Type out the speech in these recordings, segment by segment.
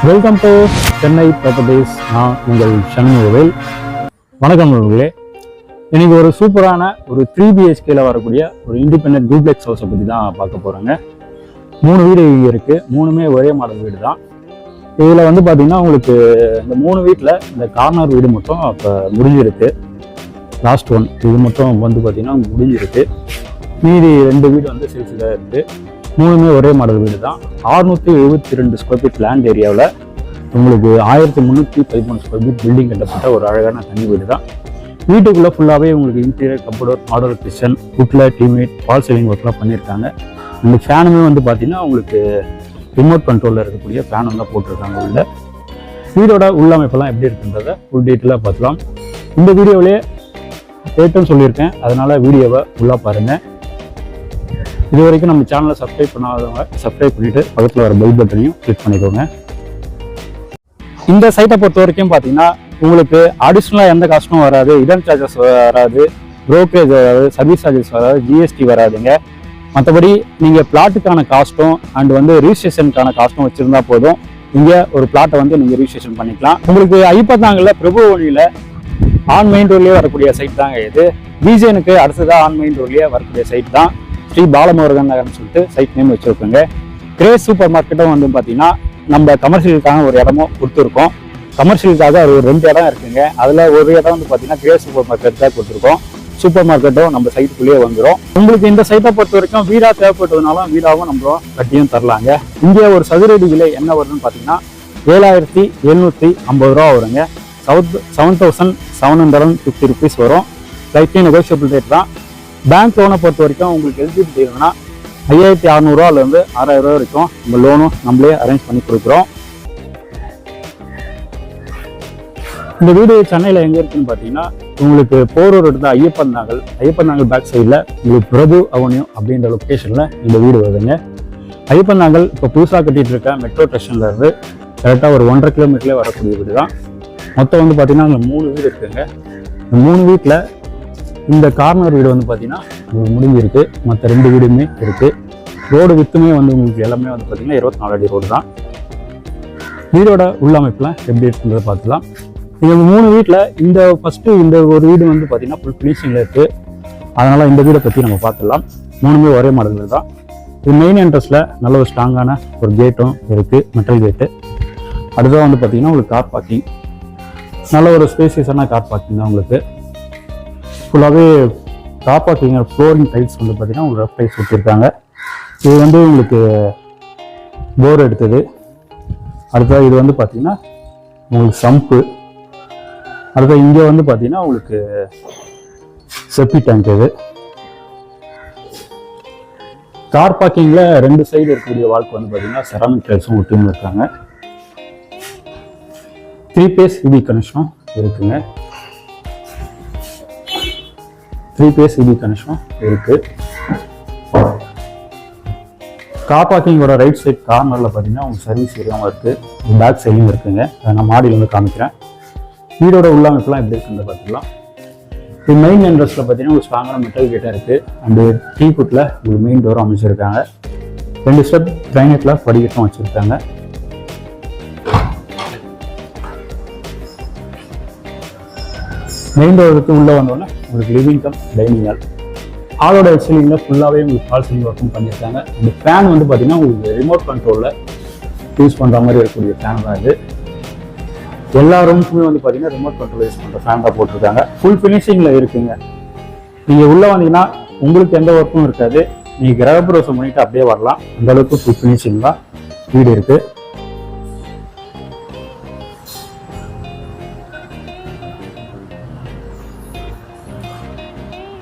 Welcome to Chennai properties. நான் உங்கள் சண்முகவேல். வணக்கம் நண்பர்களே. இன்னைக்கு ஒரு சூப்பரான ஒரு 3 BHKல வரக்கூடிய ஒரு இண்டிபெண்டன்ட் டூப்ளெக்ஸ் ஹவுஸை பற்றி தான் பார்க்க போகிறோங்க. 3 வீடு இருக்குது. 3மே ஒரே மாடல் வீடு தான். இதில் வந்து பார்த்தீங்கன்னா உங்களுக்கு இந்த 3 வீட்டில் இந்த கார்னர் வீடு மட்டும் இப்போ முடிஞ்சிருக்கு. லாஸ்ட் ஒன் இது மட்டும் வந்து பார்த்தீங்கன்னா முடிஞ்சிருக்கு. மீதி 2 வீடு வந்து சேல்ஸில் இருக்குது. 3மே ஒரே மாடல் வீடு தான். 672 ஸ்கொயர் ஃபீட் லேண்ட் ஏரியாவில் உங்களுக்கு 1313 ஸ்கொயர் ஃபீட் பில்டிங் கட்டப்பட்ட ஒரு அழகான தனி வீடு தான். வீட்டுக்குள்ளே ஃபுல்லாகவே உங்களுக்கு இன்டீரியர் கப்போர்ட், மாடல் கிச்சன், குட்ல டீமேட், ஃபால் சீலிங் ஒர்க்லாம் பண்ணியிருக்காங்க. இந்த ஃபேனுமே வந்து பார்த்தீங்கன்னா உங்களுக்கு ரிமோட் கண்ட்ரோலில் இருக்கக்கூடிய ஃபேன் தான் போட்டிருக்காங்க. உள்ள வீடோட உள்ளமைப்பெல்லாம் எப்படி இருக்குன்றதை ஃபுல் டீட்டெயிலாக பார்க்கலாம். இந்த வீடியோவிலே ரேட்டும் சொல்லியிருக்கேன், அதனால் வீடியோவை ஃபுல்லாக பாருங்கள். இது வரைக்கும் நம்ம சேனலை சப்ஸ்கிரைப் பண்ணாதவங்க சப்ஸ்கிரைப் பண்ணிவிட்டு பக்கத்தில் வர பெல் பட்டனையும் கிளிக் பண்ணிக்கோங்க. இந்த சைட்டை பொறுத்த வரைக்கும் பார்த்தீங்கன்னா உங்களுக்கு அடிஷ்னலாக எந்த காஸ்ட்டும் வராது, இடன் சார்ஜஸ் வராது, ப்ரோக்கரேஜ் வராது, சர்வீஸ் சார்ஜஸ் வராது, ஜிஎஸ்டி வராதுங்க. மற்றபடி நீங்கள் பிளாட்டுக்கான காஸ்ட்டும் அண்ட் வந்து ரிஜிஸ்ட்ரேஷனுக்கான காஸ்ட்டும் வச்சுருந்தா போதும். இங்கே ஒரு பிளாட்டை வந்து நீங்கள் ரிஜிஸ்ட்ரேஷன் பண்ணிக்கலாம். உங்களுக்கு ஐப்பத்தாங்கில் பிரபுவனியில் ஆன் மெயின் ரோட்லேயே வரக்கூடிய சைட் தாங்க இது. பிஜேனுக்கு அடுத்ததாக ஆன் மெயின் ரோட்லேயே வரக்கூடிய சைட் தான். ஸ்ரீ பாலமுருகன் நகர்னு சொல்லிட்டு சைட் நேம் வச்சுருக்கோங்க. கிரேஸ் சூப்பர் மார்க்கெட்டும் வந்து பார்த்தீங்கன்னா நம்ம கமர்ஷியலுக்காக ஒரு இடமும் கொடுத்துருக்கோம். கமர்ஷியலுக்காக ஒரு 2 இடம் இருக்குங்க. அதில் ஒரு இடம் வந்து பார்த்தீங்கன்னா கிரேஸ் சூப்பர் மார்க்கெட் தான் கொடுத்துருக்கோம். சூப்பர் மார்க்கெட்டும் நம்ம சைட்டுக்குள்ளேயே வந்துடும். உங்களுக்கு இந்த சைட்டை பொறுத்த வரைக்கும் வீடாக தேவைப்பட்டதுனாலும் வீடாகவும் நம்ம கட்டியும் தரலாங்க. இங்கே ஒரு சதுரடி விலை என்ன வருதுன்னு பார்த்தீங்கன்னா 7750 ரூபா வருங்க. 7750 ருபீஸ் வரும். லைட்லி நெகோஷியபிள் ரேட் தான். பேங்க் லோனை பொறுத்த வரைக்கும் உங்களுக்கு எலிஜிபிலிட்டி இருக்குன்னா 5600 6000 வரைக்கும் நம்ம லோனும் நம்மளே அரேஞ்ச் பண்ணி கொடுக்குறோம். இந்த வீடு சென்னையில் எங்கே இருக்குன்னு பார்த்தீங்கன்னா உங்களுக்கு போரூர் இடத்துல ஐயப்பன் நாகல் பேக் சைடில் உங்களுக்கு பிரபு அவென்யூ அப்படின்ற லொக்கேஷனில் இந்த வீடு வருதுங்க. ஐயப்பன் நாகல் இப்போ புதுசாக கட்டிகிட்டு இருக்க மெட்ரோ ஸ்டேஷனில் இருந்து கரெக்டாக ஒரு 1.5 கிலோமீட்டர்லேயே வரக்கூடிய வீடு தான். மொத்தம் வந்து பார்த்தீங்கன்னா அங்கே 3 வீடு இருக்குங்க. இந்த 3 வீட்டில் இந்த கார்னர் வீடு வந்து பார்த்தீங்கன்னா முடிஞ்சிருக்கு. மற்ற 2 வீடுமே இருக்குது. ரோடு வித்துமே வந்து உங்களுக்கு எல்லாமே வந்து பார்த்தீங்கன்னா 24 அடி ரோடு தான். வீடோட உள்ளமைப்புலாம் எப்படி இருக்குன்றதை பார்த்துக்கலாம். இந்த 3 வீட்டில் இந்த ஃபஸ்ட்டு இந்த ஒரு வீடு வந்து பார்த்தீங்கன்னா ஃபுல் ஃபினிஷிங்கில் இருக்குது. அதனால் இந்த வீடை பற்றி நம்ம பார்த்துடலாம். 3மே ஒரே மாடல் தான். இது மெயின் என்ட்ரன்ஸில் நல்ல ஒரு ஸ்ட்ராங்கான ஒரு கேட்டும் இருக்குது, மெட்டல் கேட்டு. அடுத்ததாக வந்து பார்த்தீங்கன்னா உங்களுக்கு கார் பார்க்கிங், நல்ல ஒரு ஸ்பேசியஸான கார் பார்க்கிங் தான். உங்களுக்கு ஃபுல்லாகவே கார் பார்க்கிங் ஃப்ளோரிங் டைல்ஸ் வந்து பார்த்தீங்கன்னா உங்களுக்கு ரஃப் டைல்ஸ் கொடுத்துருக்காங்க. இது வந்து உங்களுக்கு போர் எடுத்தது. அடுத்தது இது வந்து பார்த்தீங்கன்னா உங்களுக்கு சம்பு. அடுத்தது இங்கே வந்து பார்த்தீங்கன்னா உங்களுக்கு செப்டி டேங்க். இது கார் பார்க்கிங்கில் 2 சைடு இருக்கக்கூடிய வால்க்கு வந்து பார்த்தீங்கன்னா செராமிக் டைல்ஸும் ஒட்டியும் இருக்காங்க. 3 பேஸ் இபி கனெக்ஷனும் இருக்குங்க. 3 பேஸ் இபி கனெக்ஷனும் இருக்குது. கார் பார்க்கிங்கோட ரைட் சைட் கார்னரில் பார்த்தீங்கன்னா உங்களுக்கு சர்வீஸ் ஏரியாவும் இருக்குது, பேக் சைடும் இருக்குங்க. அதை நான் மாடியில் வந்து காமிக்கிறேன். வீடோட உள்ளமைப்புலாம் எப்படி இருக்குன்னு பார்த்துக்கலாம். இது மெயின் என்ட்ரன்ஸில் பார்த்தீங்கன்னா ஒரு ஸ்ட்ராங்கான மெட்டல் கேட்டாக இருக்குது. அண்டு டீ குட்டில் ஒரு மெயின் டோரும் அமைச்சிருக்காங்க. 2 ஸ்டெப் கிரைனேட்டில் படிக்கட்டும் வச்சுருக்காங்க. மெயின் டோருக்கு உள்ளே வந்தோடனே உங்களுக்கு லிவிங் கம் டைனிங் ஹால். ஹாலோட சீலிங்கில் ஃபுல்லாகவே உங்களுக்கு ஃபால் சீலிங் ஒர்க்கும் பண்ணியிருக்காங்க. இந்த ஃபேன் வந்து பார்த்தீங்கன்னா உங்களுக்கு ரிமோட் கண்ட்ரோலில் யூஸ் பண்ணுற மாதிரி இருக்கக்கூடிய ஃபேன் தான் இது. எல்லா ரூம்ஸுமே வந்து பார்த்தீங்கன்னா ரிமோட் கண்ட்ரோல் யூஸ் பண்ணுற ஃபேன் தான் போட்டிருக்காங்க. ஃபுல் ஃபினிஷிங்கில் இருக்குங்க. நீங்கள் உள்ளே வந்தீங்கன்னா உங்களுக்கு எந்த ஒர்க்கும் இருக்காது. நீங்கள் கிரகப்பிரவேசம் பண்ணிட்டு அப்படியே வரலாம். அந்தளவுக்கு ஃபுல் ஃபினிஷிங் தான் வீடு இருக்குது.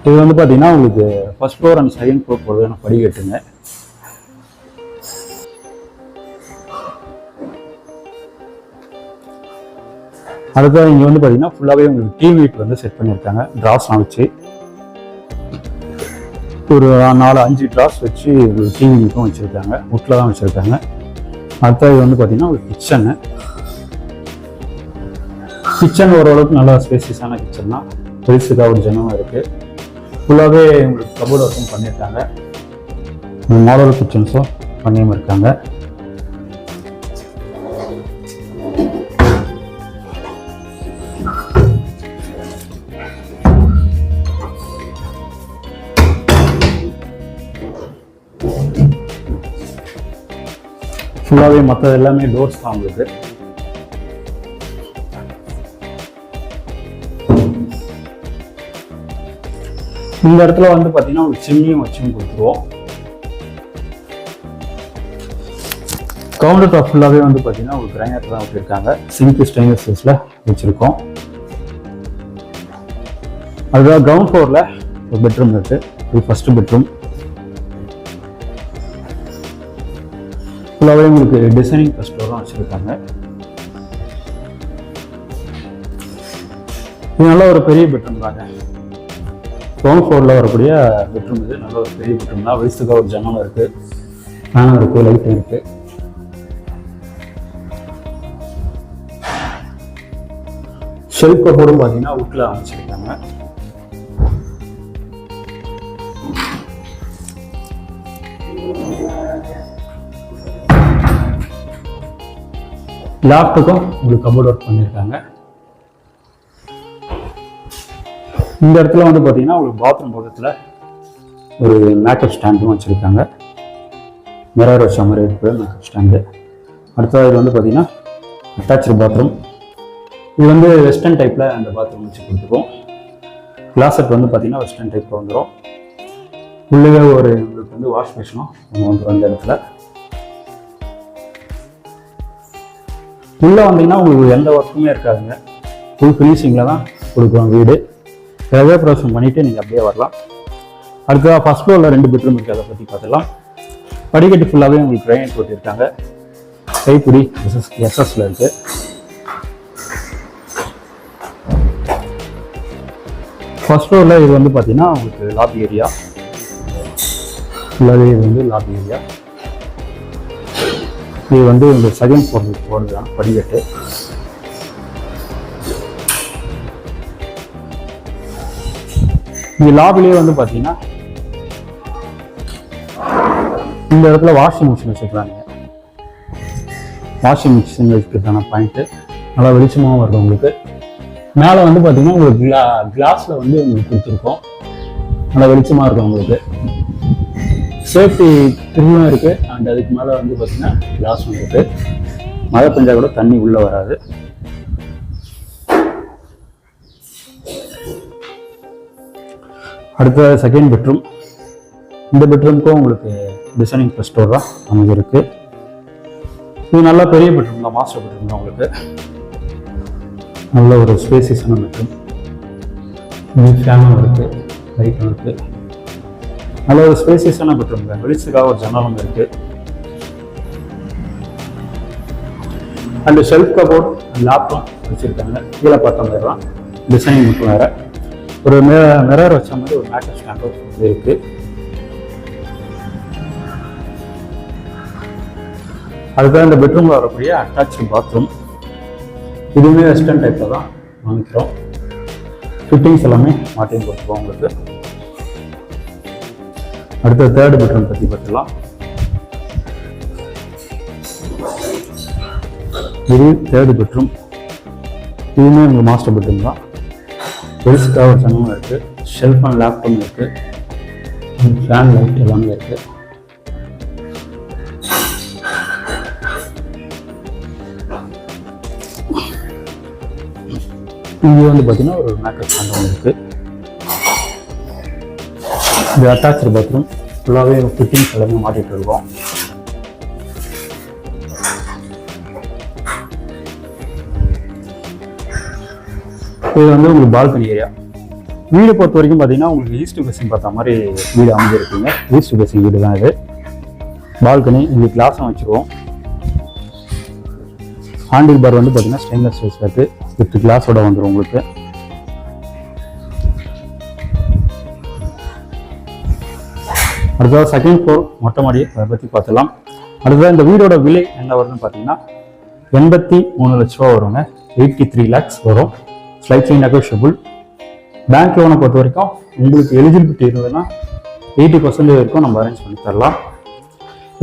இது வந்து பார்த்தீங்கன்னா உங்களுக்கு first floor and second floor போகிறதுனா படிக்கட்டுங்க. அடுத்தது இங்கே வந்து பார்த்தீங்கன்னா ஃபுல்லாகவே உங்களுக்கு டிவி யூனிட் வந்து செட் பண்ணியிருக்காங்க. ட்ராஸ்லாம் வச்சு ஒரு 4-5 ட்ராஸ் வச்சு உங்களுக்கு டிவி யூனிட்டும் வச்சுருக்காங்க. உட்டில் தான் வச்சுருக்காங்க. அடுத்தது வந்து பார்த்தீங்கன்னா ஒரு கிச்சன் ஓரளவுக்கு நல்லா ஸ்பேசியஸான கிச்சன் தான். பெருசுக்காக ஒரு ஜனமும் இருக்குது. ஃபுல்லாகவே உங்களுக்கு கபோர்ட் ஒர்க்கும் பண்ணியிருக்காங்க. மாடல் கிச்சன்ஸும் பண்ணியும் இருக்காங்க. ஃபுல்லாகவே மற்றது எல்லாமே டோர்ஸ் தான் உங்களுக்கு. இந்த இடத்துல வந்து பார்த்தீங்கன்னா ஒரு சிம்னியும் வச்சும் கொடுத்துருவோம். கவுண்டர் டாப் ஃபுல்லாகவே வந்து பார்த்தீங்கன்னா ஒரு கிரைனைட் தான் வச்சுருக்காங்க. சிங்க் ஸ்டெயின்லெஸ் ஸ்டீல்ஸில் வச்சுருக்கோம். அதுதான் கிரவுண்ட் ஃப்ளோரில் ஒரு பெட்ரூம் இருக்குது. இது ஃபஸ்ட்டு பெட்ரூம். ஃபுல்லாகவே உங்களுக்கு டிசைனிங் ஃபஸ்ட்டோர் தான் வச்சுருக்காங்க. இது நல்ல ஒரு பெரிய பெட்ரூம் தாங்க. கிரவுண்ட் ஃப்ளோரில் வரக்கூடிய பெட்ரூம் இது. நல்ல ஒரு பெரிய பெட்ரூம் தான். வெளிச்சத்துக்காக ஒரு ஜன்னலும் இருக்குது, ஃபேனும் இருக்குது, லைட்டும் இருக்குது. ஷெல்ஃப் கபோர்டும் பார்த்தீங்கன்னா வுட்டில் அமைச்சிருக்காங்க. லாஃப்ட்டுக்கும் உங்களுக்கு கபோர்ட் ஒர்க் பண்ணியிருக்காங்க. இந்த இடத்துல வந்து பார்த்தீங்கன்னா உங்களுக்கு பாத்ரூம் பக்கத்தில் ஒரு மேக்கப் ஸ்டாண்டும் வச்சுருக்காங்க. மிரர் வச்ச மாதிரி இருக்கிற மேக்கப் ஸ்டாண்டு. அடுத்தது இது வந்து பார்த்தீங்கன்னா அட்டாச்சு பாத்ரூம். இது வந்து வெஸ்டர்ன் டைப்பில் அந்த பாத்ரூம் வச்சு கொடுத்துருக்கோம். கிளாசட் வந்து பார்த்தீங்கன்னா வெஸ்டர்ன் டைப்பில் வந்துடும். உள்ளே ஒரு உங்களுக்கு வந்து வாஷ் பேஷனும் ஒன்று வந்துடும் அந்த இடத்துல. உள்ளே வந்தீங்கன்னா உங்களுக்கு எந்த ஒர்க்குமே இருக்காதுங்க. ஃபுல் ஃபினிஷிங்கில் தான் கொடுக்குறோம் வீடு. கிரக பிரவேசம் பண்ணிவிட்டு நீங்கள் அப்படியே வரலாம். அடுத்ததாக ஃபர்ஸ்ட் ஃப்ளோரில் 2 பெட்ரூம் இருக்குது. அதை பற்றி பார்த்துக்கலாம். படிக்கட்டு ஃபுல்லாகவே உங்களுக்கு கிரைனைட் போட்டிருக்காங்க. கைப்பிடி எஸ்எஸ்ல இருக்குது. ஃபர்ஸ்ட் ஃப்ளோரில் இது வந்து பார்த்தீங்கன்னா உங்களுக்கு லாபி ஏரியா. ஃபுல்லாகவே இது வந்து லாபி ஏரியா. இது வந்து இந்த செகண்ட் ஃப்ளோருக்கு போகிறது தான் படிக்கட்டு. இந்த லாபிலேயே வந்து பார்த்தீங்கன்னா இந்த இடத்துல வாஷிங் மிஷின் வச்சுக்கலாம். நீங்கள் வாஷிங் மிஷின் வச்சுக்கிறதான பாயிண்ட்டு நல்லா வெளிச்சமாகவும் வருது உங்களுக்கு. மேலே வந்து பார்த்தீங்கன்னா உங்களுக்கு கிளாஸில் வந்து உங்களுக்கு கொடுத்துருக்கோம். நல்லா வெளிச்சமாக இருக்கும் உங்களுக்கு. சேஃப்டி கிரிலும் இருக்குது. அண்ட் அதுக்கு மேலே வந்து பார்த்தீங்கன்னா கிளாஸும் இருக்குது. மழை பெஞ்சால் கூட தண்ணி உள்ளே வராது. அடுத்த செகண்ட் பெட்ரூம். இந்த பெட்ரூமுக்கும் உங்களுக்கு டிசைனிங் ப்ளஸ் ஸ்டோர் தான் அமைஞ்சிருக்கு. இது நல்லா பெரிய பெட்ரூம் தான், மாஸ்டர் பெட்ரூம் தான் உங்களுக்கு. நல்ல ஒரு ஸ்பேசியஸான பெட்ரூம். ஃபேனும் இருக்குது, லைட்டும் இருக்குது. நல்ல ஒரு ஸ்பேசியஸான பெட்ரூம் தான். வெளிச்சத்துக்காக ஒரு ஜன்னலும் இருக்குது. அண்ட் ஷெல்ஃப் கபோர்ட், லேப்டாப் வச்சுருக்காங்க. கீழே பார்த்தா மாதிரி தான் டிசைனிங் மட்டும் வேறு. ஒரு மிரர் வச்ச மாதிரி ஒரு மேக்கப் ஸ்டாண்டும் இருக்குது. அதுதான் இந்த பெட்ரூமில் வரக்கூடிய அட்டாச்சு பாத்ரூம். இதுவுமே வெஸ்டர்ன் டைப்பில் தான் வாங்கிக்கிறோம். ஃபிட்டிங்ஸ் எல்லாமே மாட்டி கொடுத்துருவோம் உங்களுக்கு. அடுத்த தேர்ட் பெட்ரூம் பற்றி பார்த்துக்கலாம். இது தேர்ட் பெட்ரூம். இதுவுமே உங்கள் மாஸ்டர் பெட்ரூம் தான். பெருசுக்காக ஒரு ஜன்னலும் இருக்குது. ஷெல்ஃப் அண்ட் லேப்டாப் இருக்குது. ஃபேன் லைட் எல்லாமே இருக்குது. இங்கே வந்து பார்த்தீங்கன்னா ஒரு மேக்கப் ஸ்டாண்ட் இருக்குது. இது அட்டாச்சு பாத்ரூம். ஃபுல்லாகவே ஃபிட்டிங்ஸ் எல்லாமே மாட்டிகிட்டு இருக்கோம். இது வந்து உங்களுக்கு பால்கனி ஏரியா. வீடு பொறுத்த வரைக்கும் பார்த்தீங்கன்னா உங்களுக்கு ஈஸ்ட் ஃபேசிங் பார்த்த மாதிரி வீடு அமைஞ்சிருக்குங்க. ஈஸ்ட் ஃபேசிங் வீடு தான் இது. பால்கனி இங்கே கிளாஸும் வச்சுருவோம். ஹேண்டில் பார் வந்து பார்த்தீங்கன்னா ஸ்டெயின்லெஸ் ஸ்டீல் இருக்குது. வித் கிளாஸோட வந்துடும் உங்களுக்கு. அடுத்தது செகண்ட் ஃப்ளோர் மொட்டை மாடி, அதை பற்றி பார்த்துலாம். அடுத்தது இந்த வீடோட விலை என்ன வருதுன்னு பார்த்தீங்கன்னா 83 லட்ச ரூபா வருங்க. 83 lakhs வரும். Slightly negotiable. பேங்க் லோனை பொறுத்த வரைக்கும் உங்களுக்கு எலிஜிபிலிட்டி இருந்ததுன்னா 80% வரைக்கும் நம்ம அரேஞ்ச் பண்ணி தரலாம்.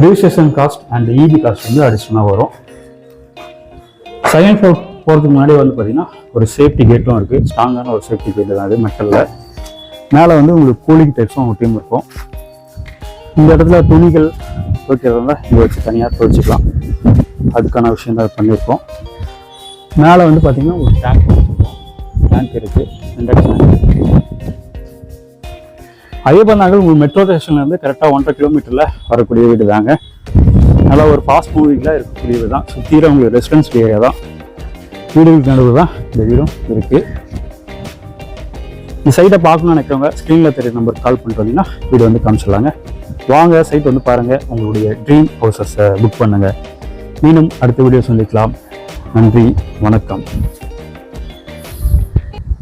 Registration cost and EB cost வந்து அடிஷனலாக வரும். செகண்ட் ஃப்ளோர் போகிறதுக்கு முன்னாடி வந்து பார்த்தீங்கன்னா ஒரு சேஃப்டி கேட்டும் இருக்குது. ஸ்ட்ராங்கான ஒரு சேஃப்டி கேட்டு தான் அது மெட்டலில். மேலே வந்து உங்களுக்கு கூலிங் டைப்ஸும் ஒரு டீம் இருக்கும். இந்த இடத்துல துணிகள் துவைக்கிறதா இங்கே வச்சு தனியாக துவைச்சிக்கலாம். அதுக்கான விஷயம் தான் பண்ணியிருக்கோம். மேலே வந்து பார்த்திங்கன்னா ஒரு டேங்க் இருக்குது. ஐயப்பன் நாகல் உங்களுக்கு மெட்ரோ ஸ்டேஷன்லேருந்து கரெக்டாக 1.5 கிலோமீட்டரில் வரக்கூடிய வீடு தாங்க. நல்லா ஒரு ஃபாஸ்ட் மூவிங்கில் இருக்கக்கூடிய வீடு தான். சுற்றிற உங்களுக்கு ரெசிடென்ஸ் ஏரியா தான். வீடுகளுக்கு நடுவு தான் இந்த வீடும் இருக்குது. இந்த சைட்டை பார்க்கணும்னு நினைக்கிறவங்க ஸ்க்ரீனில் தெரிய நம்பருக்கு கால் பண்ணிட்டு வந்தீங்கன்னா வீடு வந்து காமிச்சிடலாங்க. வாங்க சைட் வந்து பாருங்கள், உங்களுடைய ட்ரீம் ஹவுசஸை புக் பண்ணுங்கள். மீண்டும் அடுத்த வீடியோ சந்திக்கலாம். நன்றி, வணக்கம்.